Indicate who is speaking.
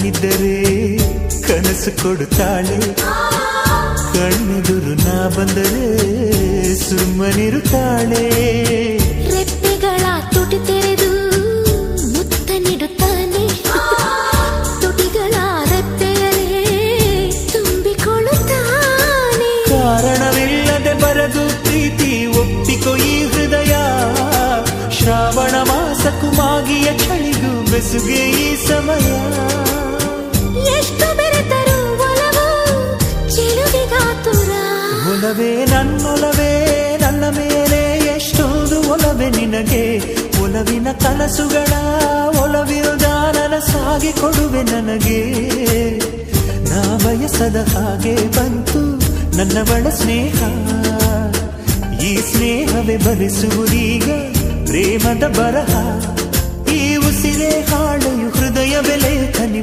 Speaker 1: ನಾನಿದ್ದರೆ ಕನಸು ಕೊಡುತ್ತಾಳೆ, ಕಣ್ಣೆದುರು ನಾ ಬಂದರೆ ಸುಮ್ಮನಿರುತ್ತಾಳೆ.
Speaker 2: ರೆಪ್ಪೆಗಳ ತುಟಿ ತೆರೆದು ಮುತ್ತ ನೀಡುತ್ತಾನೆ, ತುಟಿಗಳ ರೆಪ್ಪೆಯಲ್ಲೇ ತುಂಬಿಕೊಳ್ಳುತ್ತಾನೆ.
Speaker 1: ಕಾರಣವಿಲ್ಲದೆ ಬರದು ಪ್ರೀತಿ ಒಪ್ಪಿಕೊ ಈ ಹೃದಯ, ಶ್ರಾವಣ ಮಾಸಕ್ಕೂ ಮಾಗಿಯ ಚಳಿಗೂ ಬೆಸುಗೆ ಈ ಸಮಯ.
Speaker 2: ಎಷ್ಟು ಬೆರೆತರೂ ಒಲವು ಚೆಲುವಿಗಾತುರ.
Speaker 1: ಒಲವೇ ನನ್ನೊಲವೇ ನನ್ನ ಮೇಲೆ ಎಷ್ಟೊಂದು ಒಲವೇ ನಿನಗೆ, ಒಲವಿನ ಕನಸುಗಳ ಒಲವಿರುದ ನನಸಾಗಿ ಕೊಡುವೆ ನನಗೆ. ನಾ ಬಯಸದ ಹಾಗೆ ಬಂತು ನನ್ನವಳ ಸ್ನೇಹ, ಈ ಸ್ನೇಹವೇ ಬರೆಸುವುದೀಗ ಪ್ರೇಮದ ಬರಹ. ಈ ಉಸಿರೇ ಹಾಳೆಯು ಹೃದಯವೇ ಲೇಖನಿ